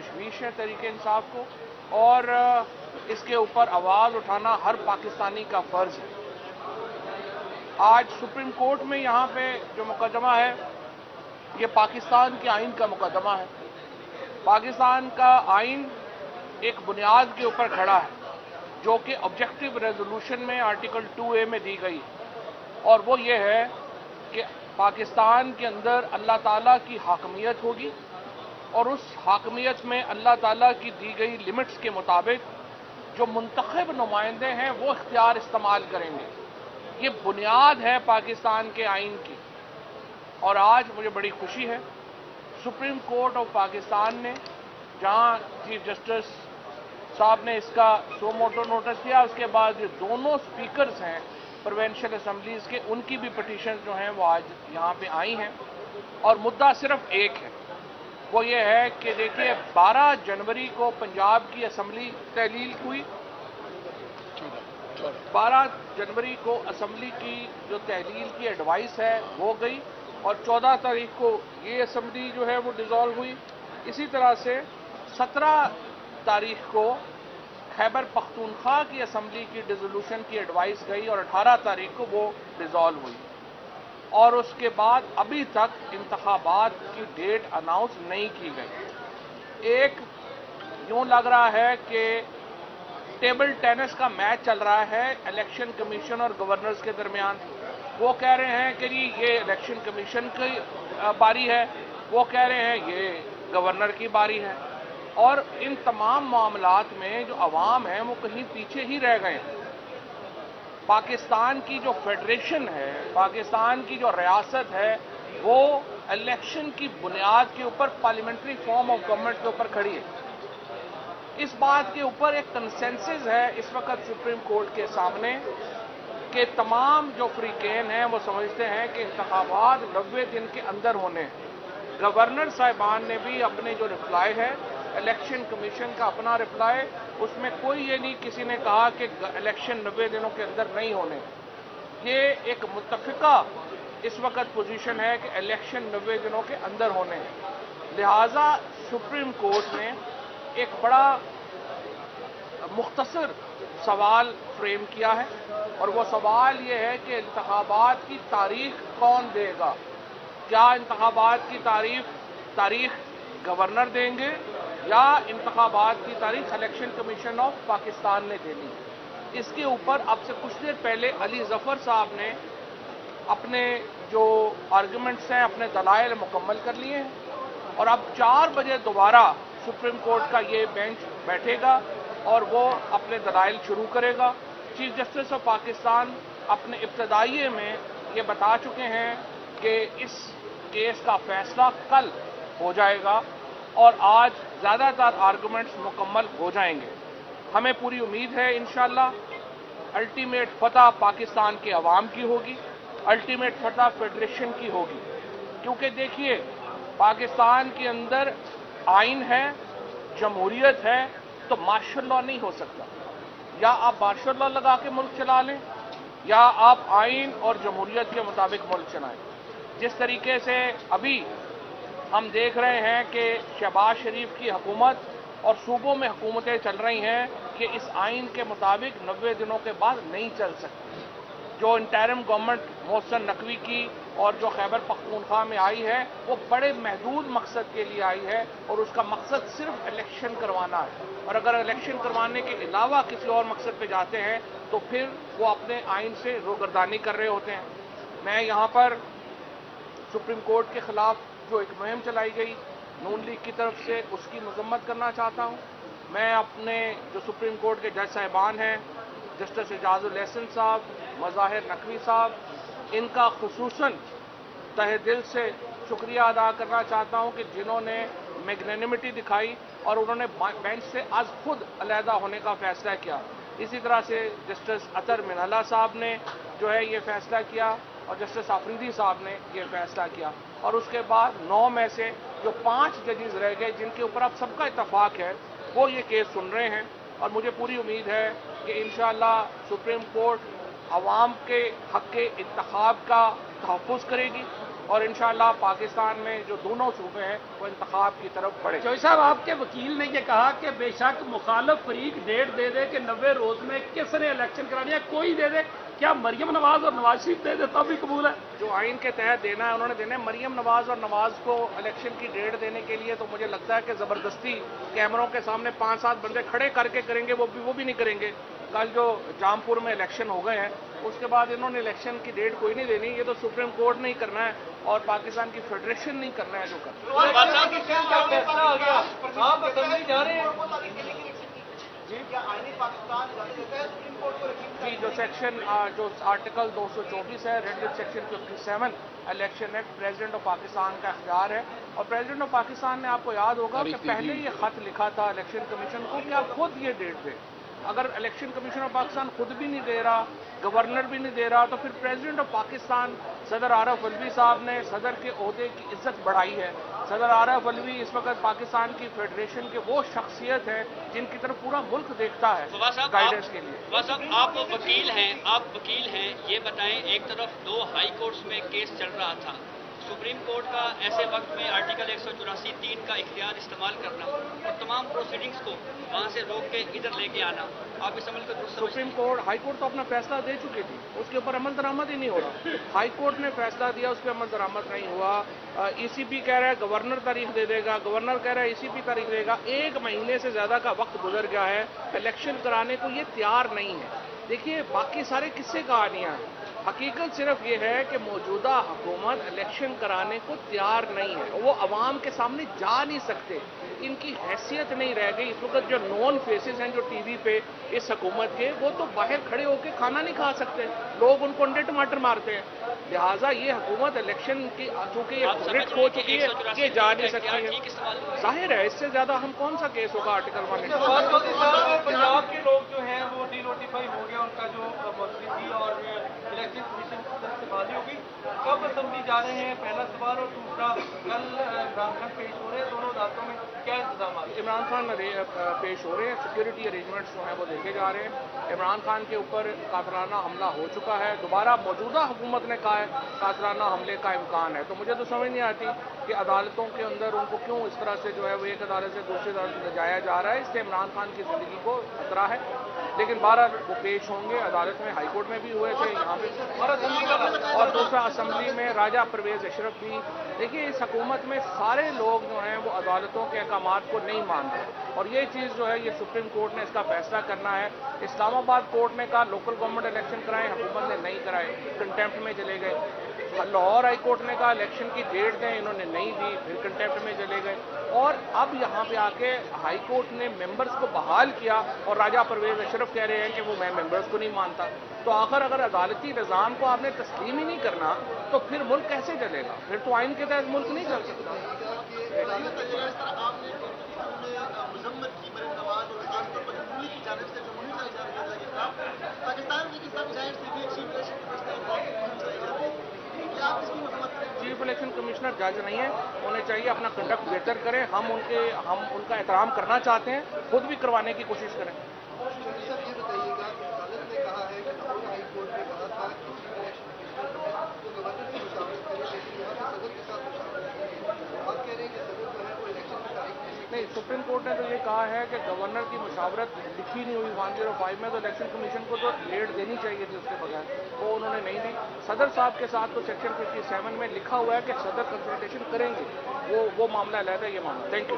तशवीश है तहरीक इंसाफ को, और इसके ऊपर आवाज़ उठाना हर पाकिस्तानी का फ़र्ज़ है। आज सुप्रीम कोर्ट में यहाँ पे जो मुकदमा है, ये पाकिस्तान के आइन का मुकदमा है। पाकिस्तान का आइन एक बुनियाद के ऊपर खड़ा है जो कि ऑब्जेक्टिव रेजोल्यूशन में आर्टिकल 2A में दी गई है, और वो ये है कि पाकिस्तान के अंदर अल्लाह ताला की हाकमियत होगी और उस हाकमियत में अल्लाह ताला की दी गई लिमिट्स के मुताबिक जो मुंतखब नुमाइंदे हैं वो इख्तियार इस्तेमाल करेंगे। ये बुनियाद है पाकिस्तान के आइन की। और आज मुझे बड़ी खुशी है, सुप्रीम कोर्ट ऑफ पाकिस्तान ने, जहां चीफ जस्टिस साहब ने इसका सो मोटो नोटिस दिया, उसके बाद जो दोनों स्पीकर्स हैं प्रोविंशियल असम्बलीज के, उनकी भी पिटीशन जो हैं वो आज यहाँ पे आई हैं, और मुद्दा सिर्फ एक है, वो ये है कि देखिए 12 जनवरी को पंजाब की असम्बली तहलील हुई। 12 जनवरी को असम्बली की जो तहलील की एडवाइस है वो गई, और 14 तारीख को ये असम्बली जो है वो डिसॉल्व हुई। इसी तरह से 17 तारीख को खैबर पख्तूनख्वा की असम्बली की डिसोल्यूशन की एडवाइस गई और 18 तारीख को वो डिसॉल्व हुई, और उसके बाद अभी तक इंतखाबात की डेट अनाउंस नहीं की गई। एक यूं लग रहा है कि टेबल टेनिस का मैच चल रहा है इलेक्शन कमीशन और गवर्नर्स के दरमियान। वो कह रहे हैं कि जी ये इलेक्शन कमीशन की बारी है, वो कह रहे हैं ये गवर्नर की बारी है, और इन तमाम मामलात में जो अवाम है वो कहीं पीछे ही रह गए हैं। पाकिस्तान की जो फेडरेशन है, पाकिस्तान की जो रियासत है, वो इलेक्शन की बुनियाद के ऊपर पार्लियामेंट्री फॉर्म ऑफ गवर्नमेंट के ऊपर खड़ी है। इस बात के ऊपर एक कंसेंसस है इस वक्त सुप्रीम कोर्ट के सामने कि तमाम जो फ्रीकेन हैं वो समझते हैं कि इंतखाबात 90 दिन के अंदर होने हैं। गवर्नर साहिबान ने भी अपने जो रिप्लाई है, इलेक्शन कमीशन का अपना रिप्लाई, उसमें कोई ये नहीं किसी ने कहा कि इलेक्शन 90 दिनों के अंदर नहीं होने। ये एक मुत्तफिका इस वक्त पोजीशन है कि इलेक्शन 90 दिनों के अंदर होने हैं। लिहाजा सुप्रीम कोर्ट ने एक बड़ा मुख्तसर सवाल फ्रेम किया है, और वो सवाल ये है कि इंतखाबात की तारीख कौन देगा। क्या इंतखाबात की तारीख गवर्नर देंगे या इंतखाबात की तारीख इलेक्शन कमीशन ऑफ पाकिस्तान ने देनी है। इसके ऊपर अब से कुछ देर पहले अली जफर साहब ने अपने जो आर्गूमेंट्स हैं, अपने दलाइल मुकम्मल कर लिए हैं, और अब 4 बजे दोबारा सुप्रीम कोर्ट का ये बेंच बैठेगा और वो अपने दलाइल शुरू करेगा। चीफ जस्टिस ऑफ पाकिस्तान अपने इब्तदाइये में ये बता चुके हैं कि इस केस का फैसला कल हो जाएगा और आज ज़्यादातर आर्गूमेंट्स मुकम्मल हो जाएंगे। हमें पूरी उम्मीद है इंशाअल्लाह अल्टीमेट फतह पाकिस्तान के अवाम की होगी, अल्टीमेट फतह फेडरेशन की होगी। क्योंकि देखिए पाकिस्तान के अंदर आइन है, जमहूरियत है, तो मार्शल लॉ नहीं हो सकता। या आप मार्शल लॉ लगा के मुल्क चला लें या आप आइन और जमहूरियत के मुताबिक मुल्क चलाएं। जिस तरीके से अभी हम देख रहे हैं कि शहबाज शरीफ की हुकूमत और सूबों में हुकूमतें चल रही हैं कि इस आइन के मुताबिक 90 दिनों के बाद नहीं चल सकती। जो इंटरिम गवर्नमेंट मोहसिन नकवी की और जो खैबर पख्तूनख्वा में आई है वो बड़े महदूद मकसद के लिए आई है, और उसका मकसद सिर्फ इलेक्शन करवाना है। और अगर इलेक्शन करवाने के अलावा किसी और मकसद पे जाते हैं तो फिर वो अपने आइन से रोगर्दानी कर रहे होते हैं। मैं यहाँ पर सुप्रीम कोर्ट के खिलाफ जो एक मुहिम चलाई गई नून लीग की तरफ से, उसकी मजम्मत करना चाहता हूँ। मैं अपने जो सुप्रीम कोर्ट के जज साहिबान हैं, जस्टिस एजाजुल एहसन साहब, मज़ाहिर नकवी साहब, इनका खुसूसन तहे दिल से शुक्रिया अदा करना चाहता हूं कि जिन्होंने मैग्नेनिमिटी दिखाई और उन्होंने बेंच से आज खुद अलहदा होने का फैसला किया। इसी तरह से जस्टिस अतर मिनल्ला साहब ने जो है ये फैसला किया और जस्टिस आफरीदी साहब ने ये फैसला किया, और उसके बाद 9 में से जो 5 जजेस रह गए जिनके ऊपर अब सबका इत्तफाक है वो ये केस सुन रहे हैं। और मुझे पूरी उम्मीद है कि इंशाअल्लाह सुप्रीम कोर्ट अवाम के हक के इंतखाब का तहफ़्फ़ुज़ करेगी, اور انشاءاللہ پاکستان میں جو دونوں صوبے ہیں وہ انتخاب کی طرف بڑھے. چوہدری صاحب، آپ کے وکیل نے یہ کہا کہ بے شک مخالف فریق ڈیٹ دے دے کہ 90 روز میں کس نے الیکشن کرانی ہے، کوئی دے دے، کیا مریم نواز اور نواز شریف دے دے تب بھی قبول ہے؟ جو آئین کے تحت دینا ہے انہوں نے دینا ہے. مریم نواز اور نواز کو الیکشن کی ڈیٹ دینے کے لیے تو مجھے لگتا ہے کہ زبردستی کیمروں کے سامنے 5-7 بندے کھڑے کر کے کریں گے، وہ بھی نہیں کریں گے. کل جو جامپور میں الیکشن ہو گئے ہیں اس کے بعد انہوں نے الیکشن کی ڈیٹ کوئی نہیں دینی. یہ تو سپریم کورٹ نے ہی کرنا ہے اور پاکستان کی فیڈریشن نہیں کرنا ہے جو جی جو سیکشن جو آرٹیکل 224 ہے read section 57 election act president of Pakistan کا اختیار ہے. اور پریزیڈنٹ آف پاکستان نے آپ کو یاد ہوگا کہ پہلے یہ خط لکھا تھا الیکشن کمیشن کو کہ آپ خود یہ ڈیٹ دیں. اگر الیکشن کمیشن آف پاکستان خود بھی نہیں دے رہا، گورنر بھی نہیں دے رہا، تو پھر پریزیڈنٹ آف پاکستان صدر عارف الوی صاحب نے صدر کے عہدے کی عزت بڑھائی ہے. صدر عارف الوی اس وقت پاکستان کی فیڈریشن کے وہ شخصیت ہے جن کی طرف پورا ملک دیکھتا ہے گائیڈنس کے لیے. فواز صاحب، آپ وکیل ہیں، یہ بتائیں، ایک طرف 2 ہائی کورٹس میں کیس چل رہا تھا، سپریم کورٹ کا ایسے وقت میں آرٹیکل 184(3) کا اختیار استعمال کرنا اور تمام پروسیڈنگز کو وہاں سے روک کے ادھر لے کے آنا، آپ اس عمل کو درست سمجھتے ہیں؟ سپریم کورٹ ہائی کورٹ تو اپنا فیصلہ دے چکی تھی، اس کے اوپر عمل درآمد ہی نہیں ہو رہا. ہائی کورٹ نے فیصلہ دیا، اس پہ عمل درآمد نہیں ہوا. ای سی پی کہہ رہا ہے گورنر تاریخ دے دے گا، گورنر کہہ رہا ہے ای سی پی تاریخ دے گا. 1 مہینے سے زیادہ کا وقت گزر گیا ہے، الیکشن کرانے کو یہ تیار نہیں ہے. دیکھیے باقی سارے قصے کہانیاں ہیں، حقیقت صرف یہ ہے کہ موجودہ حکومت الیکشن کرانے کو تیار نہیں ہے. وہ عوام کے سامنے جا نہیں سکتے، ان کی حیثیت نہیں رہ گئی. اس وقت جو نون فیسز ہیں جو ٹی وی پہ اس حکومت کے، وہ تو باہر کھڑے ہو کے کھانا نہیں کھا سکتے، لوگ ان کو انڈے ٹماٹر مارتے ہیں. لہٰذا یہ حکومت الیکشن کی چونکہ یہ رٹ ہو چکی ہے کہ جا نہیں سکتی ہے. ظاہر ہے اس سے زیادہ ہم کون سا کیس ہوگا آرٹیکل 184. پنجاب کے لوگ جو ہیں وہ ڈی نوٹیفائی ہو گیا ان کا جو منتری تھی اور الیکشن کمیشن کی طرف سے بحالی ہوگی. کب اسمبلی جا رہے ہیں، پہلا سوال. اور دوسرا، کل عمران خان پیش ہو رہے ہیں، دونوں عدالتوں میں کیا انتظامات؟ عمران خان پیش ہو رہے ہیں، سیکورٹی ارینجمنٹس جو ہیں وہ دیکھے جا رہے ہیں. عمران خان کے اوپر قاتلانہ حملہ ہو چکا ہے، دوبارہ موجودہ حکومت نے کہا ہے قاتلانہ حملے کا امکان ہے. تو مجھے تو سمجھ نہیں آتی کہ عدالتوں کے اندر ان کو کیوں اس طرح سے جو ہے وہ ایک عدالت سے دوسری عدالت میں جایا جا رہا ہے. اس سے عمران خان کی زندگی کو خطرہ ہے. لیکن بہرحال وہ پیش ہوں گے عدالت میں، ہائی کورٹ میں بھی ہوئے تھے، یہاں پہ، اور دوسرا اسمبلی میں راجہ پرویز اشرف بھی. دیکھیے اس حکومت میں سارے لوگ جو ہیں وہ عدالتوں کے احکامات کو نہیں مانتے، اور یہ چیز جو ہے یہ سپریم کورٹ نے اس کا فیصلہ کرنا ہے. اسلام آباد کورٹ نے کہا لوکل گورنمنٹ الیکشن کرائیں، حکومت نے نہیں کرائے، کنٹیمپٹ میں چلے گئے. لاہور ہائی کورٹ نے کہا الیکشن کی ڈیٹ دیں، انہوں نے نہیں دی، پھر کنٹیمپٹ میں چلے گئے. اور اب یہاں پہ آ کے ہائی کورٹ نے ممبرز کو بحال کیا اور راجہ پرویز اشرف کہہ رہے ہیں کہ وہ میں ممبرز کو نہیں مانتا. تو آخر اگر عدالتی نظام کو آپ نے تسلیم ہی نہیں کرنا تو پھر ملک کیسے چلے گا؟ پھر تو آئین کے تحت ملک نہیں چل سکتا. چیف الیکشن کمشنر جج نہیں ہے، انہیں چاہیے اپنا کنڈکٹ بہتر کریں. ہم ان کا احترام کرنا چاہتے ہیں، خود بھی کروانے کی کوشش کریں. نہیں، سپریم کورٹ نے تو یہ کہا ہے کہ گورنر کی مشاورت لکھی نہیں ہوئی 105 میں، تو الیکشن کمیشن کو تو ڈیٹ دینی چاہیے تھی اس کے بغیر، وہ انہوں نے نہیں دی. صدر صاحب کے ساتھ تو سیکشن 57 میں لکھا ہوا ہے کہ صدر کنسلٹیشن کریں گے، وہ معاملہ علیحدہ ہے، یہ معاملہ. Thank you.